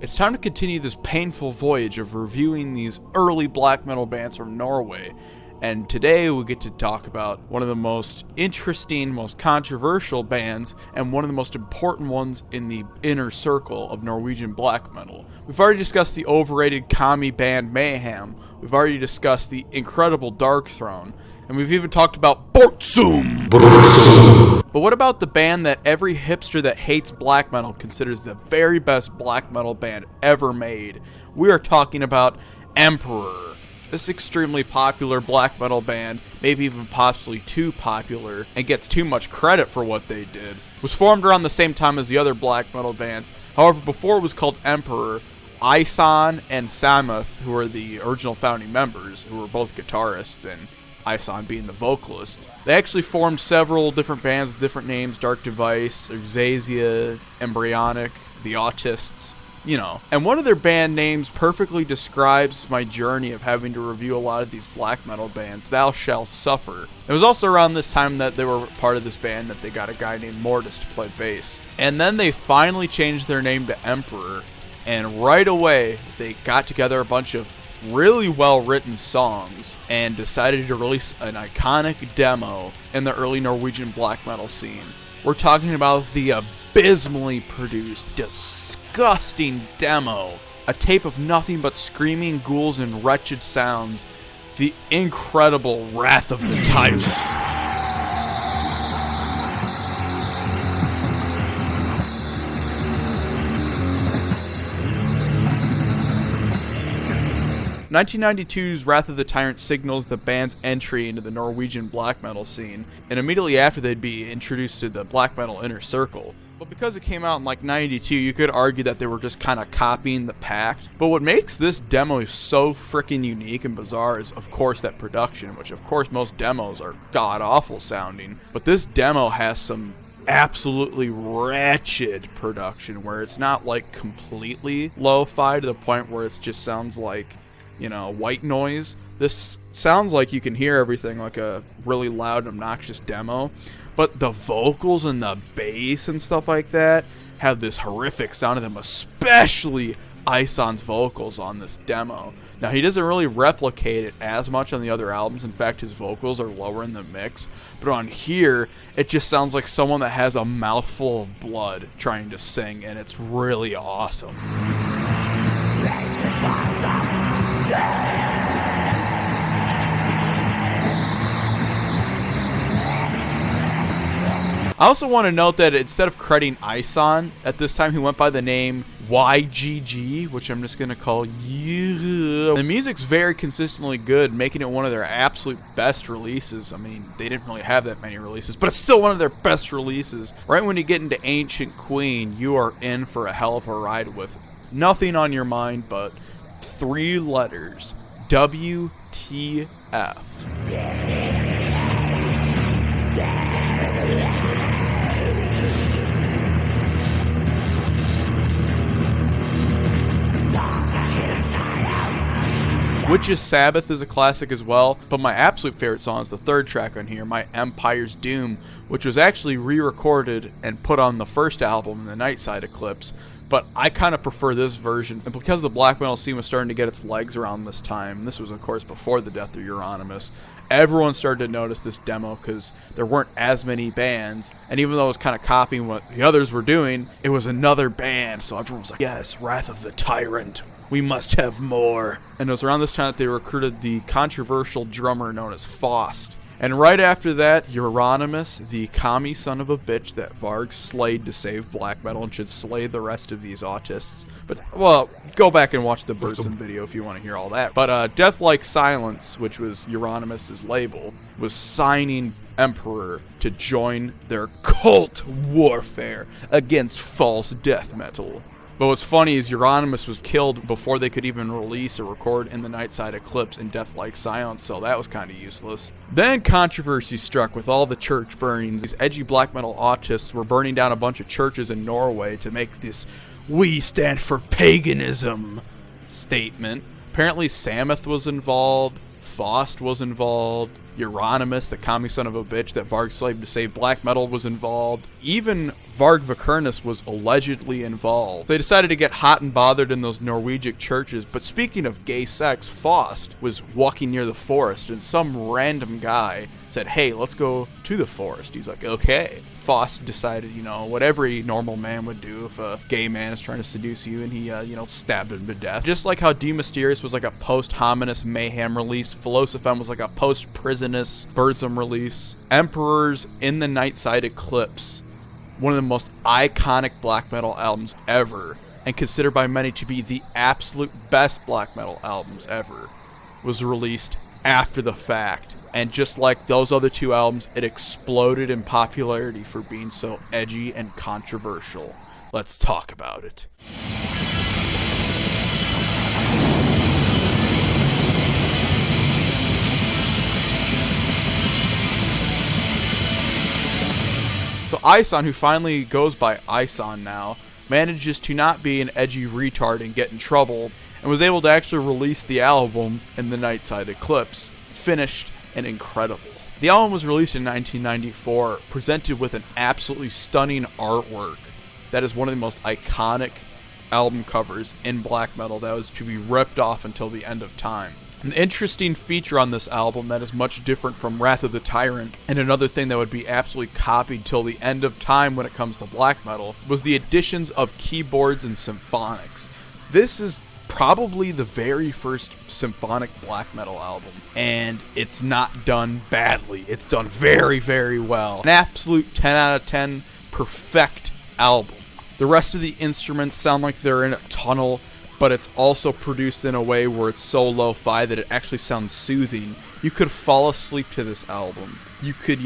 it's time to continue this painful voyage of reviewing these early black metal bands from Norway. And today we get to talk about one of the most interesting, most controversial bands, and one of the most important ones in the inner circle of Norwegian black metal. We've already discussed the overrated commie band Mayhem. We've already discussed the incredible Dark Throne. And we've even talked about Bortsum. But what about the band that every hipster that hates black metal considers the very best black metal band ever made? We are talking about Emperor. This extremely popular black metal band, maybe even possibly too popular, and gets too much credit for what they did, was formed around the same time as the other black metal bands. However, before it was called Emperor, Isan and Samuth, who are the original founding members, who were both guitarists, and Isan being the vocalist, they actually formed several different bands with different names: Dark Device, Xasia, Embryonic, The Autists, you know. And one of their band names perfectly describes my journey of having to review a lot of these black metal bands: Thou Shall Suffer. It was also around this time that they were part of this band that they got a guy named Mortis to play bass. And then they finally changed their name to Emperor, and right away they got together a bunch of really well written songs and decided to release an iconic demo in the early Norwegian black metal scene. We're talking about the abysmally produced, disgusting demo, a tape of nothing but screaming ghouls and wretched sounds, the incredible Wrath of the Tyrant. 1992's Wrath of the Tyrant signals the band's entry into the Norwegian black metal scene, and immediately after they'd be introduced to the black metal inner circle. But because it came out in like 92, you could argue that they were just kind of copying the Pact. But what makes this demo so freaking unique and bizarre is, of course, that production, which of course most demos are god-awful sounding. But this demo has some absolutely wretched production where it's not like completely lo-fi to the point where it just sounds like, you know, white noise. This sounds like you can hear everything like a really loud, obnoxious demo. But the vocals and the bass and stuff like that have this horrific sound to them, especially Isan's vocals on this demo. Now, he doesn't really replicate it as much on the other albums. In fact, his vocals are lower in the mix. But on here, it just sounds like someone that has a mouthful of blood trying to sing, and it's really awesome. I also want to note that instead of crediting Isan, at this time he went by the name YGG, which I'm just going to call you. The music's very consistently good, making it one of their absolute best releases. I mean, they didn't really have that many releases, but it's still one of their best releases. Right when you get into Ancient Queen, you are in for a hell of a ride with nothing on your mind but 3 letters: WTF. Witch's Sabbath is a classic as well, but my absolute favorite song is the third track on here, My Empire's Doom, which was actually re-recorded and put on the first album, the Nightside Eclipse. But I kind of prefer this version, and because the black metal scene was starting to get its legs around this time, this was of course before the death of Euronymous, everyone started to notice this demo because there weren't as many bands, and even though it was kind of copying what the others were doing, it was another band, so everyone was like, yes, Wrath of the Tyrant, we must have more. And it was around this time that they recruited the controversial drummer known as Faust. And right after that, Euronymous, the commie son of a bitch that Varg slayed to save black metal and should slay the rest of these autists. But, well, go back and watch the Bertson video if you want to hear all that. But Death Like Silence, which was Euronymous' label, was signing Emperor to join their cult warfare against false death metal. But what's funny is Euronymous was killed before they could even release or record in the Nightside Eclipse in Death Like Silence, so that was kind of useless. Then controversy struck with all the church burnings. These edgy black metal autists were burning down a bunch of churches in Norway to make this "we stand for paganism" statement. Apparently Samuth was involved, Faust was involved, Euronymous, the commie son of a bitch that Varg slaved to save black metal, was involved. Even Varg Vikernes was allegedly involved. They decided to get hot and bothered in those Norwegian churches, but speaking of gay sex, Faust was walking near the forest, and some random guy said, hey, let's go to the forest. He's like, okay. Faust decided, what every normal man would do if a gay man is trying to seduce you, and he, stabbed him to death. Just like how De Mysterious was like a post-hominous mayhem release, Philosophem was like a post-prisonous Burzum release, Emperors in the Nightside Eclipse, one of the most iconic black metal albums ever, and considered by many to be the absolute best black metal albums ever, was released after the fact. And just like those other two albums, it exploded in popularity for being so edgy and controversial. Let's talk about it. So Ison, who finally goes by Ison now, manages to not be an edgy retard and get in trouble, and was able to actually release the album in the Nightside Eclipse, finished and incredible. The album was released in 1994, presented with an absolutely stunning artwork that is one of the most iconic album covers in black metal that was to be ripped off until the end of time. An interesting feature on this album that is much different from Wrath of the Tyrant, and another thing that would be absolutely copied till the end of time when it comes to black metal, was the additions of keyboards and symphonics. This is probably the very first symphonic black metal album, and it's not done badly. It's done very, very well. An absolute 10 out of 10 perfect album. The rest of the instruments sound like they're in a tunnel, but it's also produced in a way where it's so lo-fi that it actually sounds soothing. You could fall asleep to this album. You could,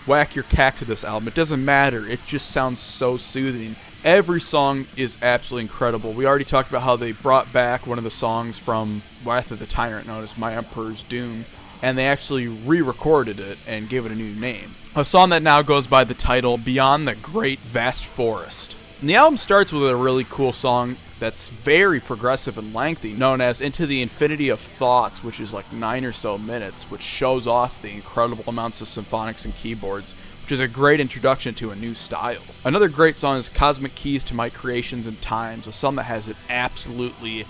whack your cat to this album. It doesn't matter. It just sounds so soothing. Every song is absolutely incredible. We already talked about how they brought back one of the songs from Wrath of the Tyrant, known as My Emperor's Doom, and they actually re-recorded it and gave it a new name. A song that now goes by the title Beyond the Great Vast Forest. And the album starts with a really cool song that's very progressive and lengthy, known as Into the Infinity of Thoughts, which is like 9 or so minutes, which shows off the incredible amounts of symphonics and keyboards, which is a great introduction to a new style. Another great song is Cosmic Keys to My Creations and Times, a song that has an absolutely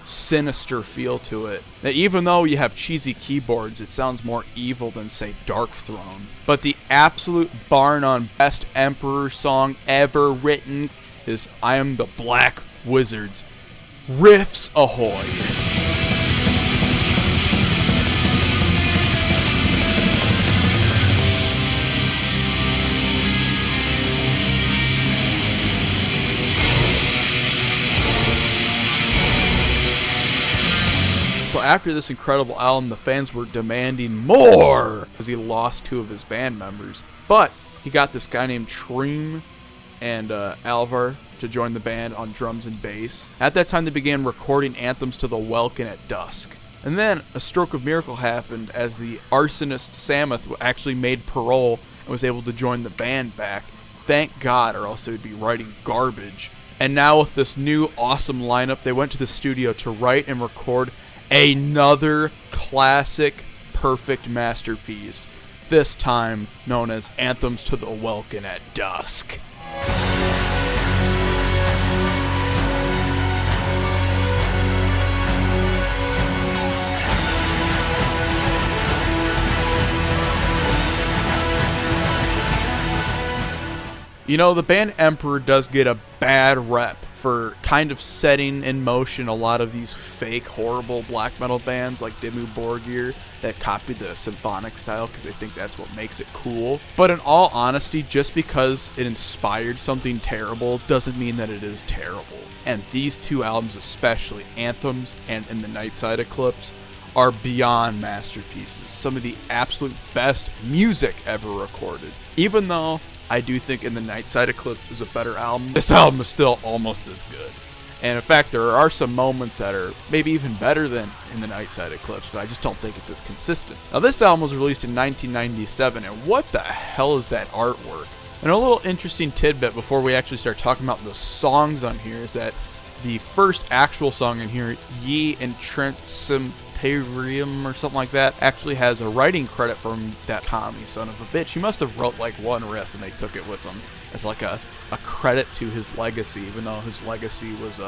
sinister feel to it, that even though you have cheesy keyboards, it sounds more evil than, say, Dark Throne. But the absolute bar none best Emperor song ever written is I Am the Black Wizards. Riffs ahoy! So after this incredible album, the fans were demanding more because he lost 2 of his band members. But he got this guy named Treem and Alvar to join the band on drums and bass. At that time, they began recording Anthems to the Welken at Dusk. And then a stroke of miracle happened as the arsonist Samuth actually made parole and was able to join the band back. Thank God, or else they would be writing garbage. And now with this new awesome lineup, they went to the studio to write and record another classic, perfect masterpiece. This time known as Anthems to the Welken at Dusk. The band Emperor does get a bad rep for kind of setting in motion a lot of these fake, horrible black metal bands like Dimmu Borgir that copy the symphonic style because they think that's what makes it cool. But in all honesty, just because it inspired something terrible doesn't mean that it is terrible. And these 2 albums, especially Anthems and In the Nightside Eclipse, are beyond masterpieces. Some of the absolute best music ever recorded. Even though I do think In the Nightside Eclipse is a better album, this album is still almost as good. And in fact, there are some moments that are maybe even better than In the Nightside Eclipse, but I just don't think it's as consistent. Now, this album was released in 1997, and what the hell is that artwork? And a little interesting tidbit before we actually start talking about the songs on here is that the first actual song in here, Ye Intrinsipate Imperium or something like that, actually has a writing credit from that commie son of a bitch. He must have wrote like one riff and they took it with him as like a credit to his legacy, even though his legacy was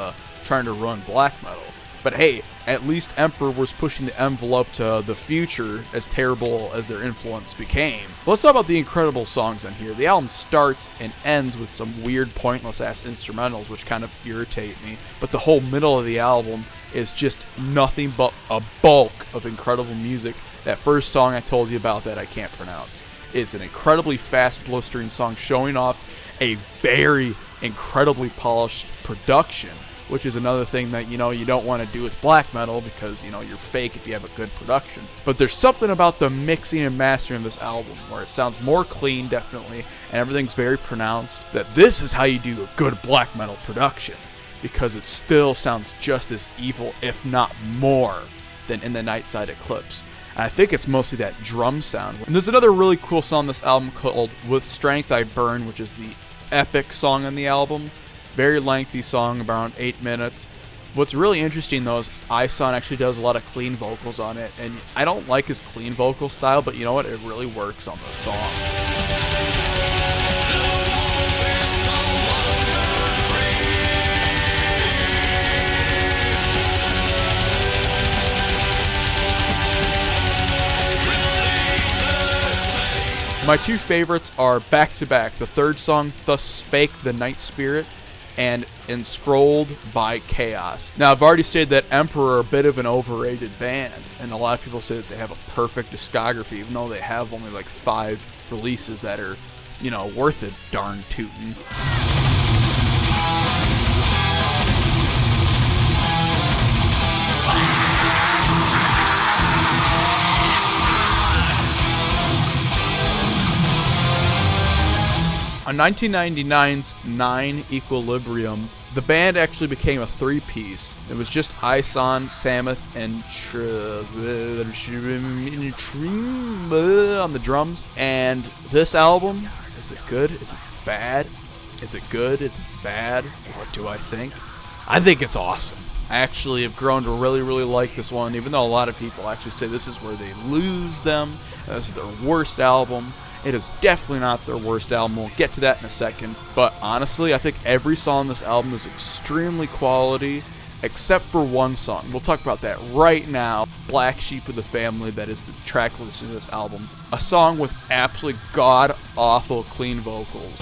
trying to run black metal. But hey, at least Emperor was pushing the envelope to the future, as terrible as their influence became. But let's talk about the incredible songs on here. The album starts and ends with some weird, pointless-ass instrumentals, which kind of irritate me. But the whole middle of the album is just nothing but a bulk of incredible music. That first song I told you about that I can't pronounce is an incredibly fast, blistering song showing off a very incredibly polished production, which is another thing that, you don't want to do with black metal because, you're fake if you have a good production. But there's something about the mixing and mastering of this album where it sounds more clean, definitely, and everything's very pronounced, that this is how you do a good black metal production, because it still sounds just as evil, if not more, than in the Nightside Eclipse. And I think it's mostly that drum sound. And there's another really cool song on this album called With Strength I Burn, which is the epic song on the album. Very lengthy song, around 8 minutes. What's really interesting though is Ison actually does a lot of clean vocals on it, and I don't like his clean vocal style, but you know what? It really works on the song. My two favorites are back-to-back. The third song, Thus Spake the Night Spirit, and Enscrolled by Chaos. Now, I've already stated that Emperor are a bit of an overrated band, and a lot of people say that they have a perfect discography, even though they have only like 5 releases that are, worth a darn tootin'. On 1999's 9 Equilibrium, the band actually became a 3-piece. It was just Ison, Samuth, and on the drums. And this album, is it good? Is it bad? Is it good? Is it bad? What do I think? I think it's awesome. I actually have grown to really, really like this one, even though a lot of people actually say this is where they lose them. This is their worst album. It is definitely not their worst album. We'll get to that in a second. But honestly, I think every song on this album is extremely quality, except for one song. We'll talk about that right now. Black Sheep of the Family, that is the track listed in this album. A song with absolutely god-awful clean vocals.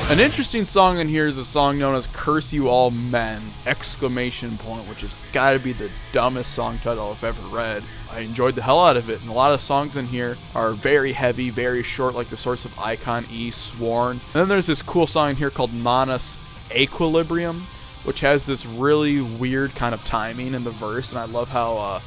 An interesting song in here is a song known as Curse You All Men! Exclamation point, which has got to be the dumbest song title I've ever read. I enjoyed the hell out of it, and a lot of songs in here are very heavy, very short, like the Source of Icon E, Sworn. And then there's this cool song in here called Manus Equilibrium, which has this really weird kind of timing in the verse, and I love how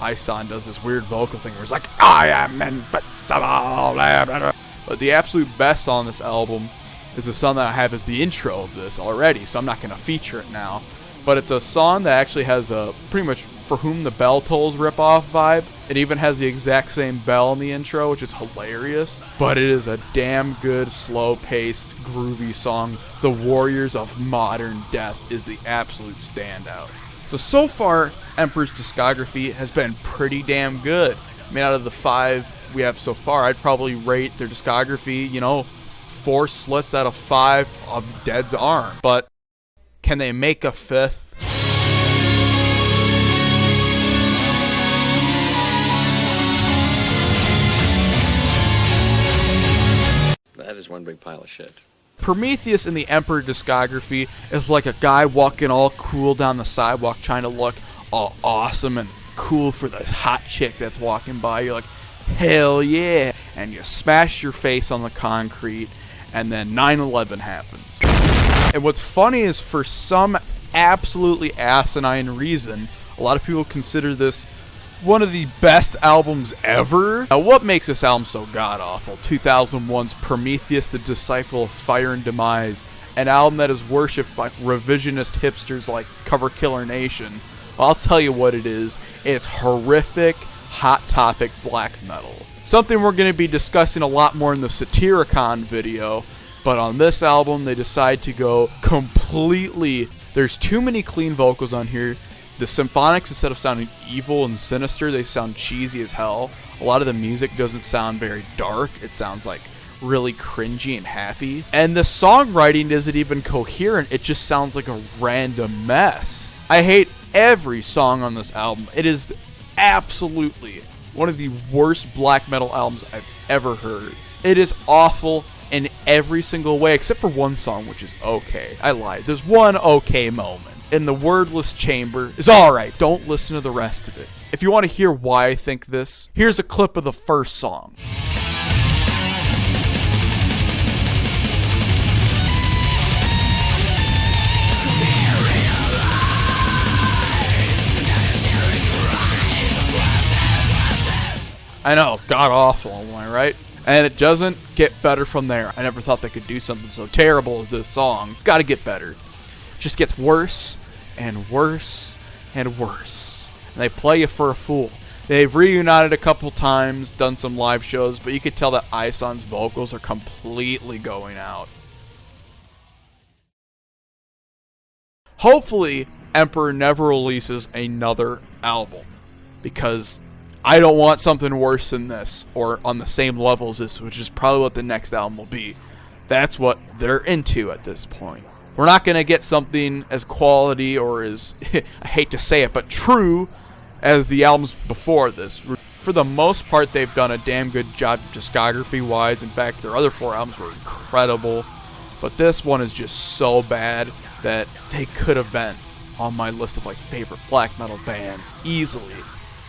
Ison does this weird vocal thing where he's like, I am invincible. But the absolute best song on this album is a song that I have as the intro of this already, so I'm not going to feature it now. But it's a song that actually has a pretty much For Whom the Bell Tolls ripoff vibe. It even has the exact same bell in the intro, which is hilarious. But it is a damn good, slow-paced, groovy song. The Warriors of Modern Death is the absolute standout. So far, Emperor's discography has been pretty damn good. I mean, out of the 5 we have so far, I'd probably rate their discography, 4 slits out of 5 of Dead's arm. But can they make a 5th? That is one big pile of shit. Prometheus in the Emperor discography is like a guy walking all cool down the sidewalk trying to look all awesome and cool for the hot chick that's walking by. You're like, hell yeah. And you smash your face on the concrete, and then 9/11 happens. And what's funny is, for some absolutely asinine reason, a lot of people consider this one of the best albums ever. Now, what makes this album so god-awful? 2001's Prometheus, the Disciple of Fire and Demise, an album that is worshipped by revisionist hipsters like Cover Killer Nation, Well, I'll tell you what it is. It's horrific, hot topic black metal. Something we're going to be discussing a lot more in the Satyricon video, but on this album they decide to go completely... There's too many clean vocals on here. The symphonics, instead of sounding evil and sinister, they sound cheesy as hell. A lot of the music doesn't sound very dark. It sounds like really cringy and happy. And the songwriting isn't even coherent. It just sounds like a random mess. I hate every song on this album. It is absolutely one of the worst black metal albums I've ever heard. It is awful in every single way, except for one song, which is okay. I lied. There's one okay moment. In the Wordless Chamber is alright. Don't listen to the rest of it. If you want to hear why I think this, here's a clip of the first song. I know, god awful, am I right? And it doesn't get better from there. I never thought they could do something so terrible as this song. It's got to get better. It just gets worse and worse and worse. And they play you for a fool. They've reunited a couple times, done some live shows, but you could tell that Ison's vocals are completely going out. Hopefully, Emperor never releases another album, because I don't want something worse than this, or on the same level as this, which is probably what the next album will be. That's what they're into at this point. We're not going to get something as quality or as, I hate to say it, but true as the albums before this. For the most part, they've done a damn good job discography-wise. In fact, their other 4 albums were incredible. But this one is just so bad that they could have been on my list of favorite black metal bands easily.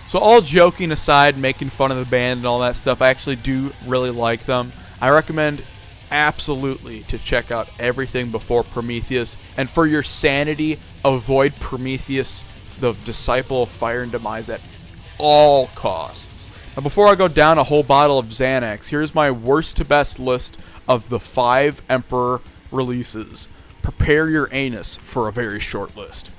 So all joking aside, making fun of the band and all that stuff, I actually do really like them. I recommend absolutely to check out everything before Prometheus, and for your sanity, avoid Prometheus, the Disciple of Fire and Demise, at all costs. Now, before I go down a whole bottle of Xanax, here's my worst to best list of the 5 Emperor releases. Prepare your anus for a very short list.